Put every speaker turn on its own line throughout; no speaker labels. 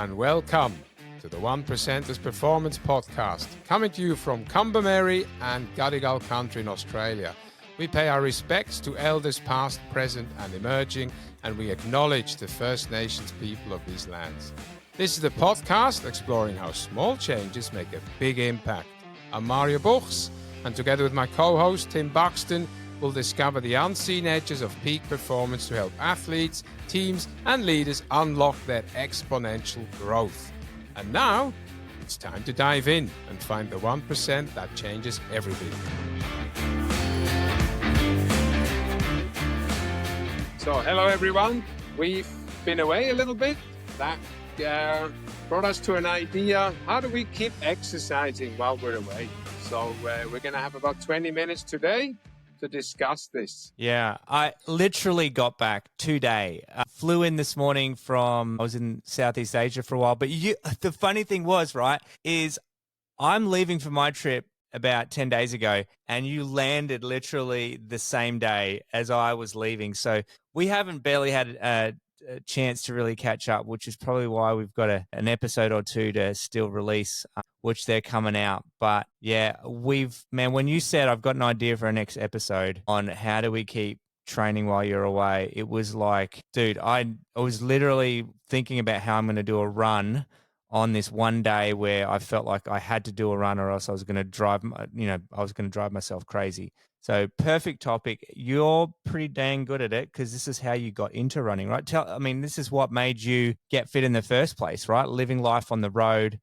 and welcome to the 1%ers Performance Podcast, coming to you from Combermary and Gadigal Country in Australia. We pay our respects to elders past, present and emerging, and we acknowledge the First Nations people of these lands. This is the podcast exploring how small changes make a big impact. I'm Mario Buchs, and together with my co-host Tim Buxton, we'll discover the unseen edges of peak performance to help athletes, teams and leaders unlock their exponential growth. And now, it's time to dive in and find the 1% that changes everything. So, hello everyone. We've been away a little bit. That brought us to an idea. How do we keep exercising while we're away? So, we're going to have about 20 minutes today to discuss this.
Yeah, I literally got back today. Flew in this morning I was in Southeast Asia for a while. But the funny thing was, right, is I'm leaving for my trip about 10 days ago, and you landed literally the same day as I was leaving. So we haven't barely had a chance to really catch up, which is probably why we've got an episode or two to still release, which they're coming out. But yeah, when you said I've got an idea for our next episode on how do we keep training while you're away, it was like, dude, I was literally thinking about how I'm going to do a run on this one day where I felt like I had to do a run or else I was going to drive myself crazy. So perfect topic. You're pretty dang good at it because this is how you got into running, right? This is what made you get fit in the first place, right? Living life on the road,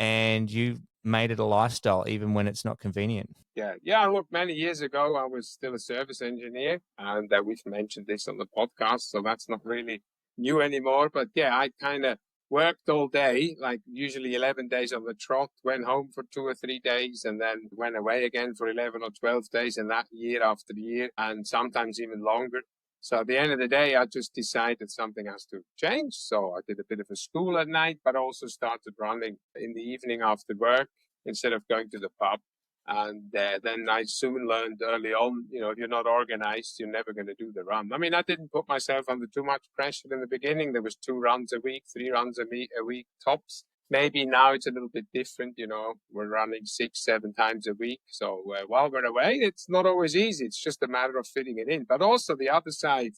and you made it a lifestyle even when it's not convenient.
Yeah. Look, many years ago, I was still a service engineer, and we've mentioned this on the podcast, so that's not really new anymore. But yeah, I kind of worked all day, like usually 11 days on the trot, went home for 2 or 3 days, and then went away again for 11 or 12 days, and that year after year, and sometimes even longer. So at the end of the day, I just decided something has to change. So I did a bit of a school at night, but also started running in the evening after work instead of going to the pub. And then I soon learned early on, if you're not organized, you're never going to do the run. I mean, I didn't put myself under too much pressure in the beginning. There was 2 runs a week, 3 runs a week tops. Maybe now it's a little bit different. We're running 6, 7 times a week. So while we're away, it's not always easy. It's just a matter of fitting it in. But also the other side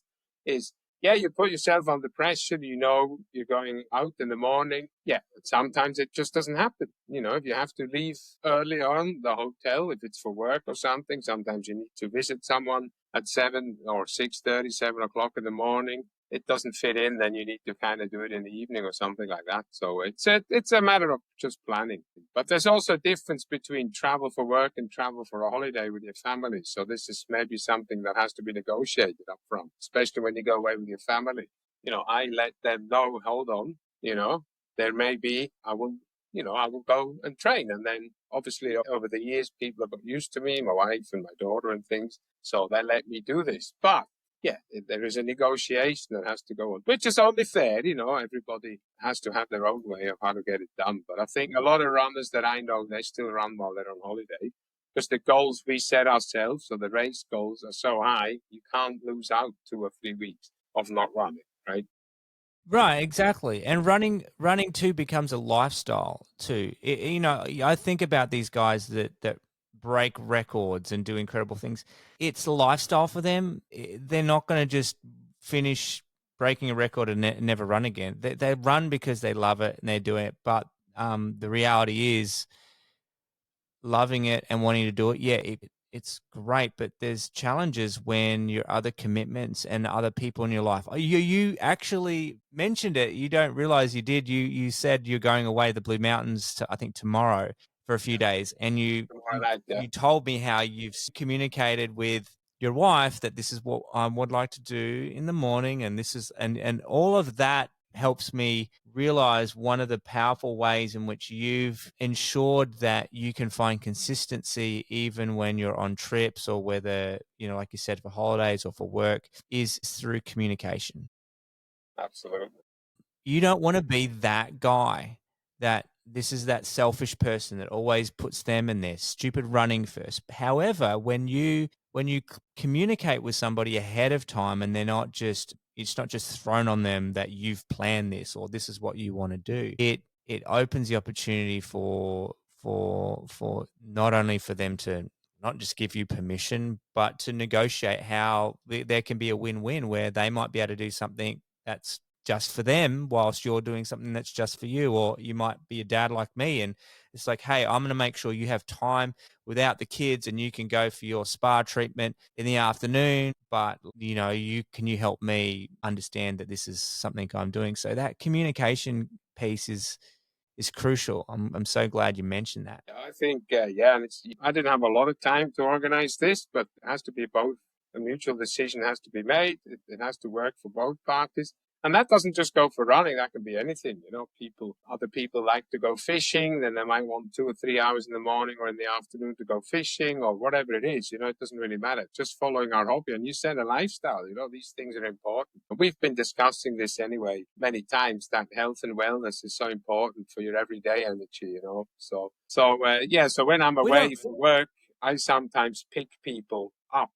is, you put yourself under pressure. You're going out in the morning. Yeah, sometimes it just doesn't happen. If you have to leave early on the hotel, if it's for work or something, sometimes you need to visit someone at 7 or 6:30, 7 o'clock in the morning. It doesn't fit in, then you need to kind of do it in the evening or something like that. So it's a matter of just planning. But there's also a difference between travel for work and travel for a holiday with your family. So this is maybe something that has to be negotiated up front, especially when you go away with your family. I let them know, hold on, there may be, I will go and train. And then obviously over the years, people have got used to me, my wife and my daughter and things. So they let me do this. But yeah, there is a negotiation that has to go on, which is only fair. Everybody has to have their own way of how to get it done. But I think a lot of runners that I know, they still run while they're on holiday because the goals we set ourselves, so the race goals are so high, you can't lose out 2 or 3 weeks of not running, right?
Right, exactly. And running too becomes a lifestyle too. I think about these guys that break records and do incredible things. It's a lifestyle for them. They're not going to just finish breaking a record and never run again. They run because they love it and they're doing it. But the reality is, loving it and wanting to do it, it's great. But there's challenges when your other commitments and other people in your life. You actually mentioned it. You don't realize you did. You said you're going away to the Blue Mountains I think tomorrow for a few days, and you told me how you've communicated with your wife that this is what I would like to do in the morning, and this is and all of that helps me realize one of the powerful ways in which you've ensured that you can find consistency even when you're on trips or whether, like you said, for holidays or for work, is through communication.
Absolutely.
You don't want to be that guy that this is that selfish person that always puts them and their stupid running first. However, when you communicate with somebody ahead of time and they're not just, it's not just thrown on them that you've planned this or this is what you want to do. It opens the opportunity for not only for them to not just give you permission, but to negotiate how there can be a win-win where they might be able to do something that's just for them whilst you're doing something that's just for you. Or you might be a dad like me and it's like, hey, I'm going to make sure you have time without the kids and you can go for your spa treatment in the afternoon. But, can you help me understand that this is something I'm doing? So that communication piece is crucial. I'm so glad you mentioned that.
I think, and I didn't have a lot of time to organize this, but it has to be both. A mutual decision has to be made. It has to work for both parties. And that doesn't just go for running. That can be anything. Other people like to go fishing. Then they might want 2 or 3 hours in the morning or in the afternoon to go fishing or whatever it is. It doesn't really matter. Just following our hobby. And you said a lifestyle. These things are important. And we've been discussing this anyway many times, that health and wellness is so important for your everyday energy, So when I'm away for work, I sometimes pick people up.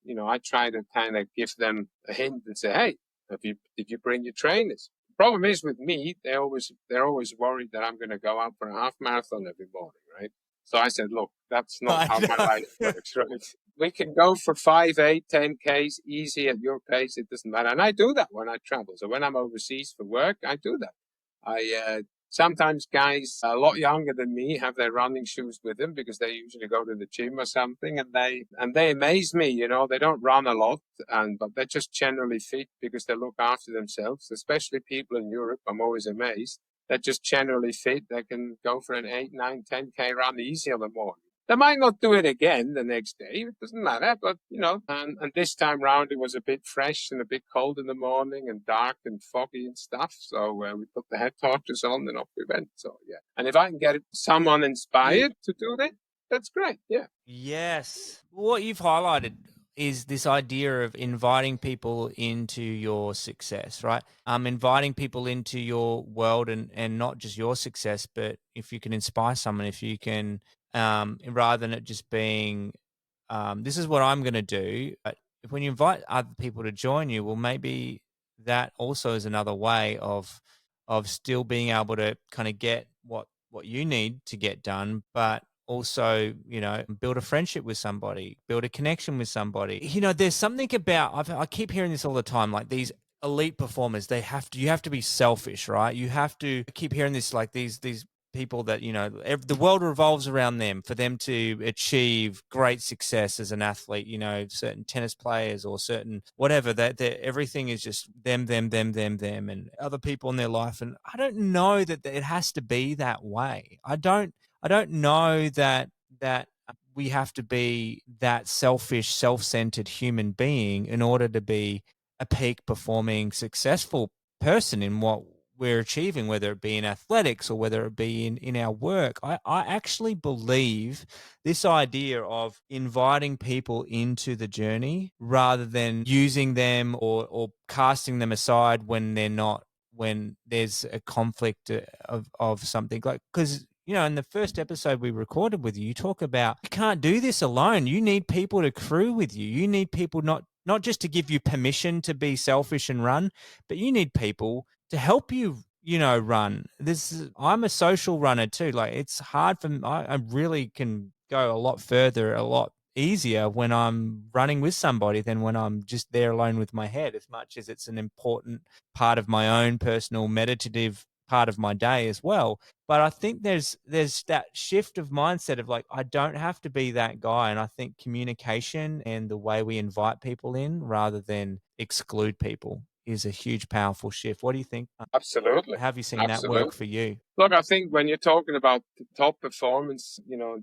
I try to kind of give them a hint and say, hey, did you bring your trainers? Problem is with me, they're always worried that I'm going to go out for a half marathon every morning, right? So I said, look, that's not how my life works, right? We can go for 5, 8, 10 Ks easy at your pace. It doesn't matter. And I do that when I travel. So when I'm overseas for work, I do that. Sometimes guys a lot younger than me have their running shoes with them because they usually go to the gym or something, and they amaze me. They don't run a lot, but they're just generally fit because they look after themselves. Especially people in Europe, I'm always amazed. They're just generally fit. They can go for an 8, 9, 10K run easy on the morning. They might not do it again the next day. It doesn't matter. But, and this time round, it was a bit fresh and a bit cold in the morning and dark and foggy and stuff. So we put the head torches on and off we went. So, yeah. And if I can get someone inspired to do that, that's great. Yeah.
Yes. What you've highlighted is this idea of inviting people into your success, right? Inviting people into your world and not just your success, but if you can inspire someone, if you can, rather than it just being, this is what I'm going to do. But when you invite other people to join you, well, maybe that also is another way of still being able to kind of get what you need to get done, but also, build a friendship with somebody, build a connection with somebody. There's something about, I keep hearing this all the time, like these elite performers, you have to be selfish, right? You have to keep hearing this, like these people that, the world revolves around them for them to achieve great success as an athlete, certain tennis players or certain whatever, that everything is just them, and other people in their life. And I don't know that it has to be that way. I don't know that we have to be that selfish, self-centered human being in order to be a peak performing, successful person in what we're achieving, whether it be in athletics or whether it be in our work. I actually believe this idea of inviting people into the journey rather than using them or casting them aside when there's a conflict of something, like, because in the first episode we recorded with you, you talk about you can't do this alone. You need people to crew with you. You need people not just to give you permission to be selfish and run, but you need people to help you, run. I'm a social runner too. Like, it's hard for me. I really can go a lot further, a lot easier when I'm running with somebody than when I'm just there alone with my head, as much as it's an important part of my own personal meditative part of my day as well. But I think there's that shift of mindset of like, I don't have to be that guy. And I think communication and the way we invite people in rather than exclude people is a huge, powerful shift. What do you think?
Absolutely.
Have you seen that work for you?
Look, I think when you're talking about the top performance,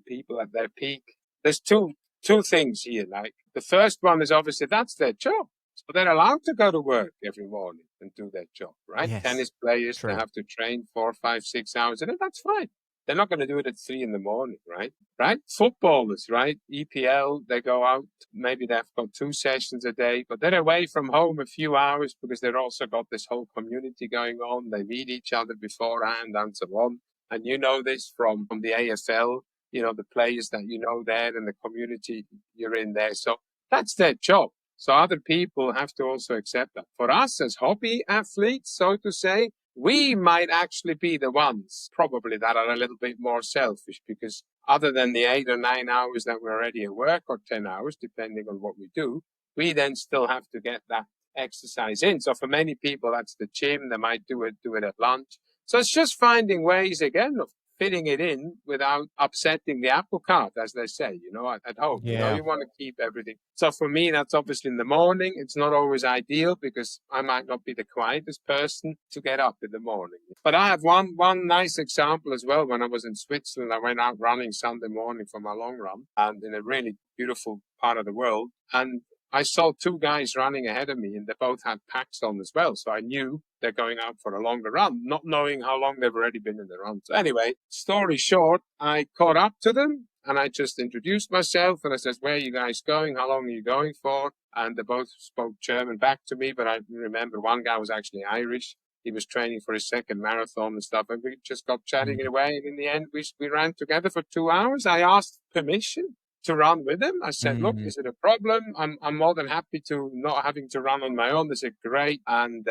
people at their peak, there's two things here. Like, the first one is obviously that's their job. So they're allowed to go to work every morning and do their job, right?
Yes,
tennis players,
true.
They have to train 4, 5, 6 hours, and that's fine. They're not going to do it at 3 a.m, right? Right? Footballers, right? EPL, they go out, maybe they've got 2 sessions a day, but they're away from home a few hours because they've also got this whole community going on. They meet each other beforehand and so on. And you know this from the AFL, the players that there and the community you're in there. So that's their job. So other people have to also accept that. For us as hobby athletes, so to say, we might actually be the ones probably that are a little bit more selfish, because other than the 8 or 9 hours that we're already at work, or 10 hours, depending on what we do, we then still have to get that exercise in. So for many people, that's the gym. They might do it at lunch. So it's just finding ways again of fitting it in without upsetting the apple cart, as they say, at home.
Yeah.
You want to keep everything. So for me, that's obviously in the morning. It's not always ideal because I might not be the quietest person to get up in the morning. But I have one nice example as well. When I was in Switzerland, I went out running Sunday morning for my long run, and in a really beautiful part of the world. And I saw two guys running ahead of me, and they both had packs on as well. So I knew they're going out for a longer run, not knowing how long they've already been in the run. So anyway, story short, I caught up to them and I just introduced myself and I said, where are you guys going? How long are you going for? And they both spoke German back to me, but I remember one guy was actually Irish. He was training for his second marathon and stuff. And we just got chatting away. And in the end, we ran together for 2 hours. I asked permission to run with him. I said, look, is it a problem? I'm more than happy to not having to run on my own. They said, great. And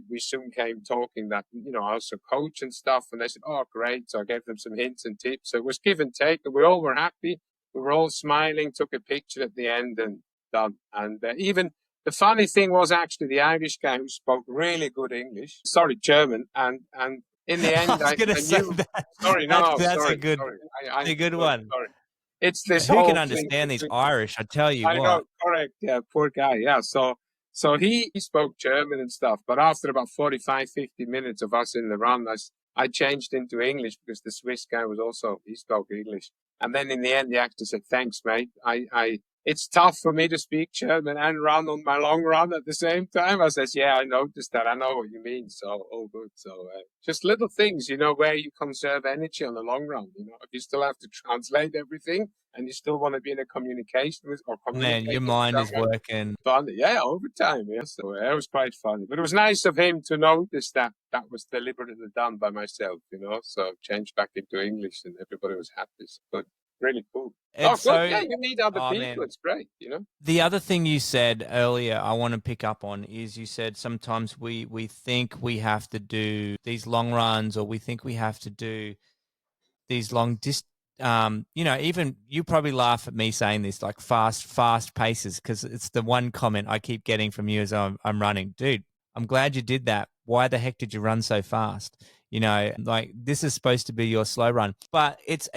we soon came talking that, I also coach and stuff. And they said, oh, great. So I gave them some hints and tips. So it was give and take. And we all were happy. We were all smiling, took a picture at the end and done. And even the funny thing was actually the Irish guy who spoke really good English, German. And in the end,
I was going to say
knew,
that.
sorry,
that's
sorry,
a good,
sorry.
a good one.
Sorry. It's this
Who
whole
can
thing
understand these
between,
Irish? I tell you
I
what.
know, correct. Yeah, poor guy. Yeah. So he spoke German and stuff. But after about 45, 50 minutes of us in the run, I changed into English because the Swiss guy he spoke English. And then in the end, the actor said, thanks, mate. It's tough for me to speak German and run on my long run at the same time. I says, yeah, I noticed that. I know what you mean. So, all good. So, just little things, where you conserve energy on the long run. If you still have to translate everything and you still want to be in a communication with or
Man,
communicate
your
with
mind is
someone.
working.
Fun, yeah, over time. Yeah, so it was quite funny. But it was nice of him to notice that was deliberately done by myself, So changed back into English and everybody was happy. But really cool.
And
Good.
so,
Yeah, you meet other people.
man,
It's great,
The other thing you said earlier, I want to pick up on, is you said sometimes we think we have to do these long runs, or we think we have to do these even you probably laugh at me saying this, like fast paces, because it's the one comment I keep getting from you as I'm running. Dude, I'm glad you did that. Why the heck did you run so fast? Like, this is supposed to be your slow run. But it's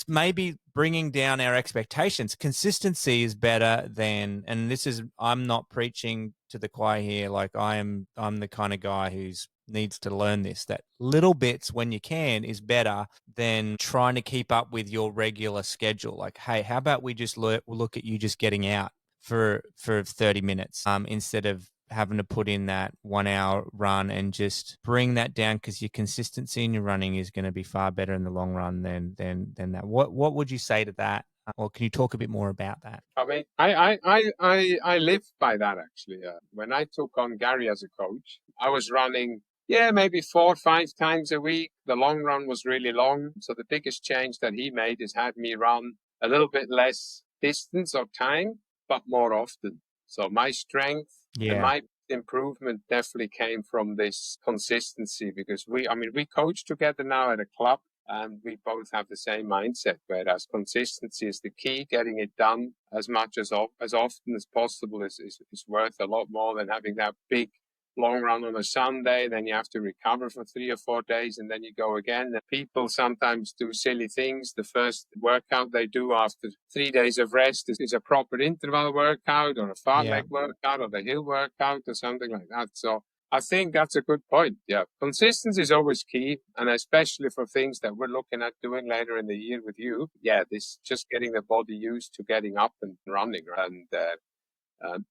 maybe bringing down our expectations. Consistency is better than, and I'm not preaching to the choir here. Like, I'm the kind of guy who's needs to learn this, that little bits when you can is better than trying to keep up with your regular schedule. Like, hey, how about we just look at you just getting out for 30 minutes instead of having to put in that 1 hour run, and just bring that down, because your consistency in your running is going to be far better in the long run than that. What would you say to that? Or can you talk a bit more about that?
I mean, I live by that actually. When I took on Gary as a coach, I was running, maybe 4 or 5 times a week. The long run was really long. So the biggest change that he made is had me run a little bit less distance or time, but more often. So my strength and my improvement definitely came from this consistency, because we coach together now at a club, and we both have the same mindset, whereas consistency is the key. Getting it done as much as often as possible is worth a lot more than having that big long run on a Sunday. Then you have to recover for 3 or 4 days and then you go again. And people sometimes do silly things. The first workout they do after 3 days of rest is a proper interval workout or a far leg workout or the hill workout or something like that. So I think that's a good point. Yeah. Consistency is always key. And especially for things that we're looking at doing later in the year with you. Yeah. This just getting the body used to getting up and running. And,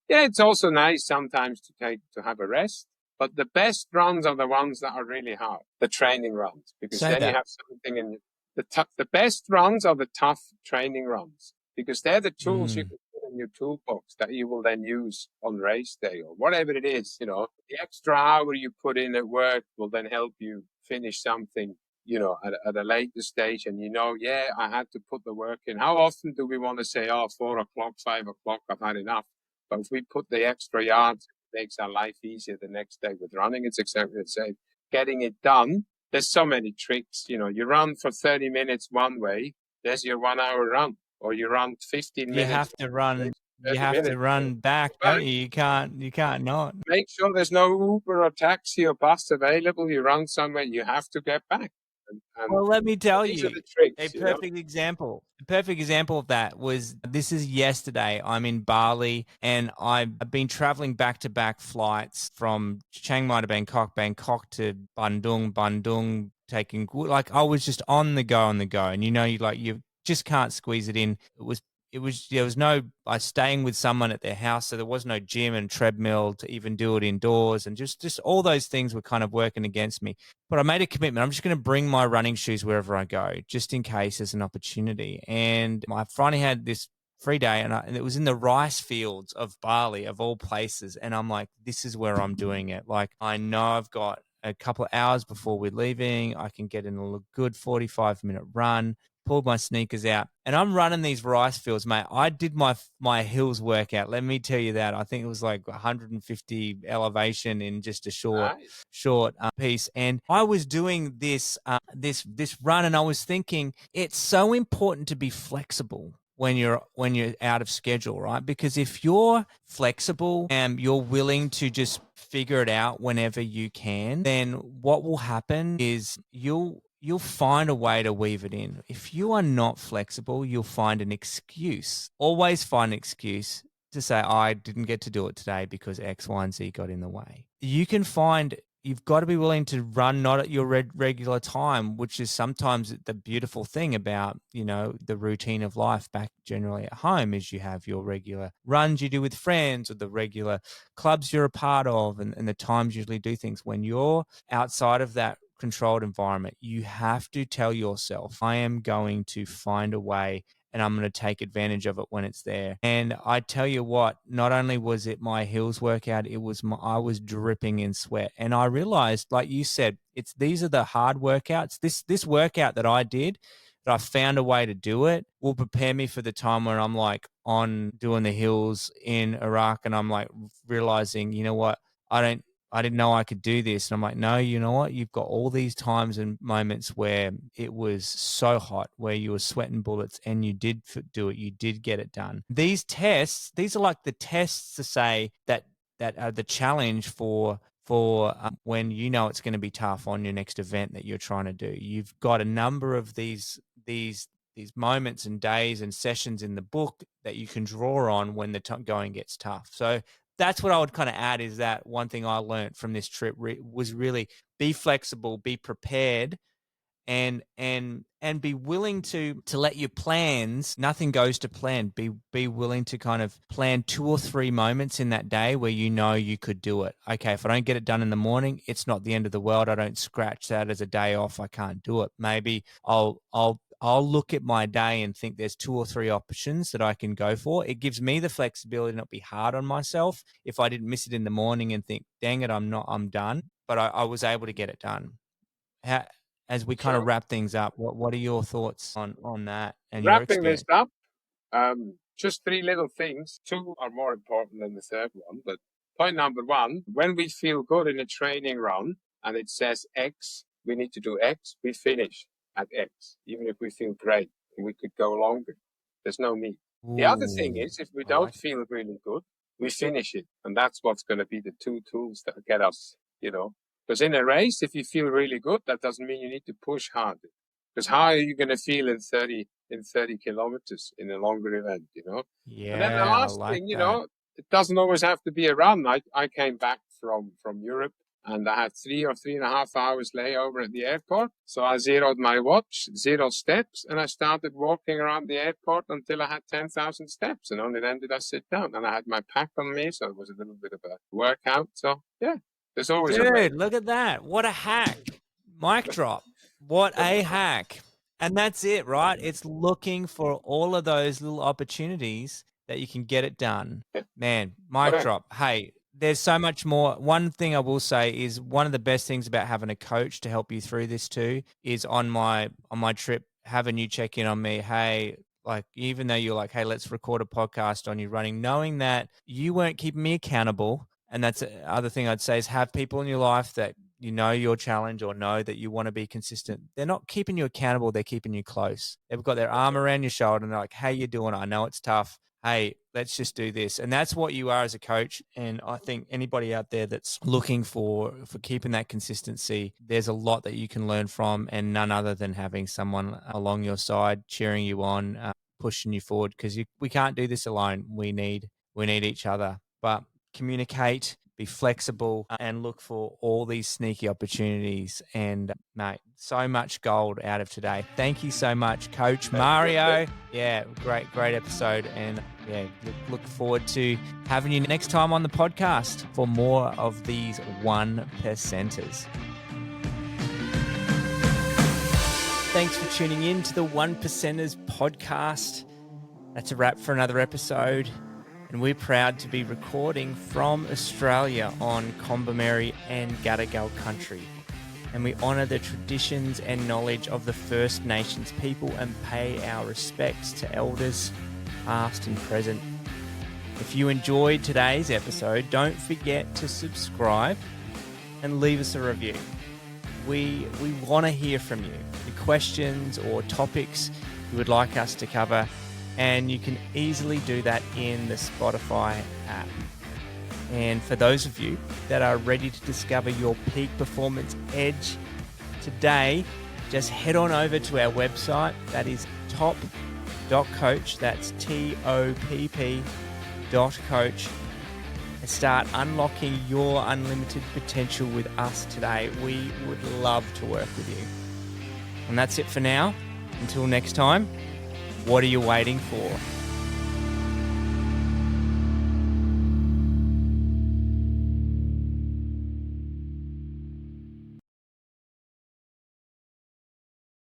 it's also nice sometimes to have a rest. But the best runs are the ones that are really hard, the training runs, because then you have something in the best runs are the tough training runs, because they're the tools you can put in your toolbox that you will then use on race day or whatever it is. The extra hour you put in at work will then help you finish something, at a later stage. And I had to put the work in. How often do we want to say, 4 o'clock, 5 o'clock, I've had enough? But if we put the extra yards, it makes our life easier the next day with running. It's exactly the same. Getting it done. There's so many tricks. You know, you run for 30 minutes one way, there's your 1 hour run. Or you run 15
You
minutes.
have to run. You
30
have to
minutes.
run back, don't you? You can't. You can't not.
Make sure there's no Uber or taxi or bus available. You run somewhere, you have to get back. And
Well, let me tell
these are
you,
the tricks,
a perfect example. A perfect example of that was this is yesterday. I'm in Bali and I've been traveling back to back flights from Chiang Mai to Bangkok, Bangkok to Bandung, Bandung, taking like I was just on the go, and you just can't squeeze it in. There was no staying with someone at their house, so there was no gym and treadmill to even do it indoors, and just all those things were kind of working against me. But I made a commitment. I'm just going to bring my running shoes wherever I go, just in case there's an opportunity. And I finally had this free day, and it was in the rice fields of Bali, of all places. And I'm like, this is where I'm doing it. Like, I know I've got a couple of hours before we're leaving. I can get in a good 45-minute run. Pulled my sneakers out, and I'm running these rice fields, mate. I did my hills workout. Let me tell you that. I think it was like 150 elevation in just a short piece. And I was doing this run, and I was thinking it's so important to be flexible when you're out of schedule, right? Because if you're flexible and you're willing to just figure it out whenever you can, then what will happen is you'll find a way to weave it in. If you are not flexible, you'll find an excuse. Always find an excuse to say, I didn't get to do it today because X, Y, and Z got in the way. You've got to be willing to run not at your regular time, which is sometimes the beautiful thing about, the routine of life back generally at home is you have your regular runs you do with friends or the regular clubs you're a part of and the times you usually do things. When you're outside of that controlled environment, you have to tell yourself, I am going to find a way and I'm going to take advantage of it when it's there. And I tell you what, not only was it my hills workout, I was dripping in sweat. And I realized, like you said, these are the hard workouts. This workout that I did, that I found a way to do it, will prepare me for the time when I'm like on doing the hills in Iraq and I'm like realizing, you know what, I didn't know I could do this. And I'm like, no, you know what? You've got all these times and moments where it was so hot, where you were sweating bullets and you did do it. You did get it done. These are like the tests to say that are the challenge for when you know it's going to be tough on your next event that you're trying to do. You've got a number of these moments and days and sessions in the book that you can draw on when the going gets tough. So that's what I would kind of add, is that one thing I learned from this trip was really be flexible, be prepared, and be willing to let your plans, nothing goes to plan. Be willing to kind of plan 2 or 3 moments in that day where you know you could do it. Okay, if I don't get it done in the morning, it's not the end of the world. I don't scratch that as a day off. I can't do it. Maybe I'll look at my day and think there's 2 or 3 options that I can go for. It gives me the flexibility to not be hard on myself if I didn't miss it in the morning and think, dang it, I'm done. But I was able to get it done. As we kind of wrap things up, what are your thoughts on that and your
Wrapping this
experience?
up, just 3 little things. 2 are more important than the third one. But point number 1, when we feel good in a training run and it says X, we need to do X, we finish at X, even if we feel great and we could go longer. There's no need. The other thing
Ooh,
is, if we
I like
don't
it.
feel really good, we finish it. And that's what's going to be the 2 tools that get us, Because in a race, if you feel really good, that doesn't mean you need to push harder. Because how are you going to feel in 30 kilometers in a longer event, And then the
Yeah, I
last
like
thing,
that.
it doesn't always have to be a run. I came back from Europe and I had 3 or 3.5 hours layover at the airport. So I zeroed my watch, 0 steps, and I started walking around the airport until I had 10,000 steps. And only then did I sit down. And I had my pack on me, so it was a little bit of a workout. So yeah, there's always a way.
Dude, look at that. What a hack. Mic drop. What a hack. And that's it, right? It's looking for all of those little opportunities that you can get it done. Man, mic
Correct.
drop. Hey, there's so much more. One thing I will say is one of the best things about having a coach to help you through this too is on my trip, having you check in on me. Hey, like, even though you're like, hey, let's record a podcast on you running, knowing that you weren't keeping me accountable. And that's the other thing I'd say is have people in your life that you know your challenge or know that you want to be consistent. They're not keeping you accountable. They're keeping you close. They've got their arm around your shoulder and they're like, hey, you're doing it. I know it's tough. Hey, let's just do this. And that's what you are as a coach. And I think anybody out there that's looking for keeping that consistency, there's a lot that you can learn from, and none other than having someone along your side, cheering you on, pushing you forward, because we can't do this alone. We need each other. But communicate, be flexible, and look for all these sneaky opportunities. And mate, so much gold out of today. Thank you so much, Coach Mario. Yeah, great episode. And yeah, look forward to having you next time on the podcast for more of these 1%ers. Thanks for tuning in to the 1%ers podcast. That's a wrap for another episode. And we're proud to be recording from Australia on Kombumerri and Gadigal country. And we honour the traditions and knowledge of the First Nations people and pay our respects to elders, past and present. If you enjoyed today's episode, don't forget to subscribe and leave us a review. We want to hear from you, the questions or topics you would like us to cover. And you can easily do that in the Spotify app. And for those of you that are ready to discover your peak performance edge today, just head on over to our website. That is top.coach. That's TOPP.coach. And start unlocking your unlimited potential with us today. We would love to work with you. And that's it for now. Until next time. What are you waiting for?